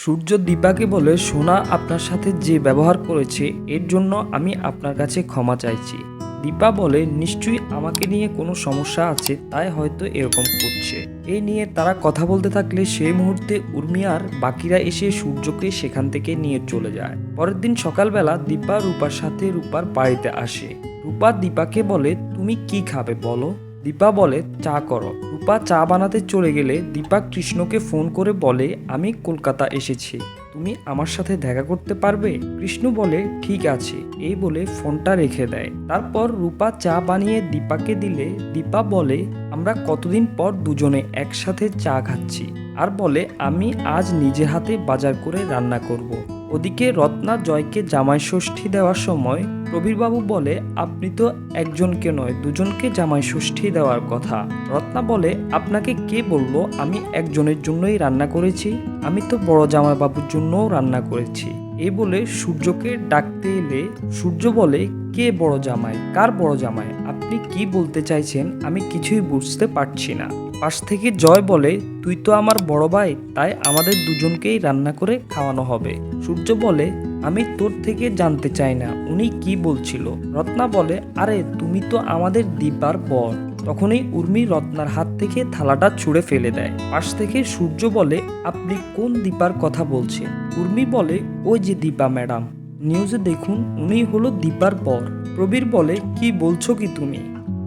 সূর্য দীপাকে বলে, সোনা আপনার সাথে যে ব্যবহার করেছে এর জন্য আমি আপনার কাছে ক্ষমা চাইছি। দীপা বলে, নিশ্চয়ই আমাকে নিয়ে কোনো সমস্যা আছে, তাই হয়তো এরকম করছে। এই নিয়ে তারা কথা বলতে থাকলে সেই মুহূর্তে উর্মি আর বাকিরা এসে সূর্যকে সেখান থেকে নিয়ে চলে যায়। পরের দিন সকালবেলা দীপা রূপার সাথে রূপার বাড়িতে আসে। রূপা দীপাকে বলে, তুমি কি খাবে বলো। দীপা বলে, চা করো। রূপা চা বানাতে চলে গেলে দীপা কৃষ্ণকে ফোন করে বলে, আমি কলকাতা এসেছি, তুমি আমার সাথে দেখা করতে পারবে। কৃষ্ণ বলে, ঠিক আছে, এই বলে ফোনটা রেখে দেয়। তারপর রূপা চা বানিয়ে দীপাকে দিলে দীপা বলে, আমরা কতদিন পর দুজনে একসাথে চা খাচ্ছি। আর বলে, আমি আজ নিজে হাতে বাজার করে রান্না করব। ওদিকে রত্না জয়কে জামাই ষষ্ঠী দেওয়ার সময় প্রবীরবাবু বলে, আপনি তো একজনকে নয় দুজনকে জামাই ষষ্ঠী দেওয়ার কথা। রত্না বলে, আপনাকে কে বলল আমি একজনের জন্যই রান্না করেছি? আমি তো বড় জামাই বাবুর জন্যও রান্না করেছি। এই বলে সূর্যকে ডাকতে এলে সূর্য বলে, কে বড় জামাই, কার বড় জামাই, আপনি কি বলতে চাইছেন আমি কিছুই বুঝতে পারছি না। পাশ থেকে জয় বলে, তুই তো আমার বড় ভাই, তাই আমাদের দুজনকেই রান্না করে খাওয়ানো হবে। সূর্য বলে, আমি তোর থেকে জানতে চাই না উনি কি বলছিল। রত্না বলে, আরে তুমি তো আমাদের দীপার বর। তখনই উর্মি রত্নার হাত থেকে থালাটা ছুঁড়ে ফেলে দেয়। পাশ থেকে সূর্য বলে, আপনি কোন দীপার কথা বলছেন? উর্মি বলে, ওই যে দীপা ম্যাডাম, নিউজে দেখুন উনি হলো দীপার বর। প্রবীর বলে, কি বলছো কি তুমি?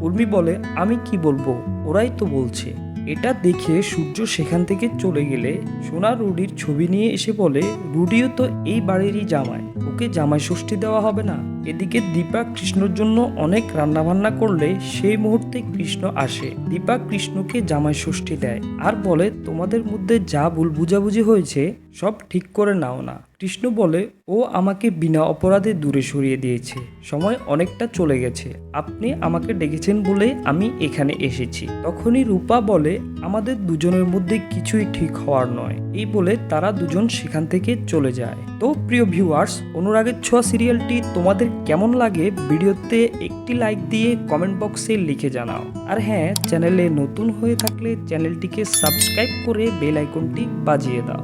উর্মি বলে, আমি কি বলবো, ওরাই তো বলছে। এটা দেখে সূর্য সেখান থেকে চলে গেলে সোনা রুডির ছবি নিয়ে এসে বলে, রুডিও তো এই বাড়িরই জামাই, ওকে জামাই ষষ্ঠী দেওয়া হবে না? এদিকে দীপা কৃষ্ণর জন্য অনেক রান্নাবান্না করলে সেই মুহূর্তে কৃষ্ণ আসে। দীপা কৃষ্ণকে জামাই ষষ্ঠী দেয় আর বলে, তোমাদের মধ্যে যা ভুল বুঝাবুঝি হয়েছে সব ঠিক করে নাও না। কৃষ্ণ বলে, ও আমাকে বিনা অপরাধে দূরে সরিয়ে দিয়েছে, সময় অনেকটা চলে গেছে, আপনি আমাকে ডেকেছেন বলে আমি এখানে এসেছি। তখনই রূপা বলে, আমাদের দুজনের মধ্যে কিছুই ঠিক হওয়ার নয়। এই বলে তারা দুজন সেখান থেকে চলে যায়। তো প্রিয় ভিউয়ার্স, অনুরাগের ছোঁয়া সিরিয়ালটি তোমাদের কেমন লাগে ভিডিওতে একটি লাইক দিয়ে কমেন্ট বক্সে লিখে জানাও। আর হ্যাঁ, চ্যানেলে নতুন হয়ে থাকলে চ্যানেলটিকে সাবস্ক্রাইব করে বেল আইকনটি বাজিয়ে দাও।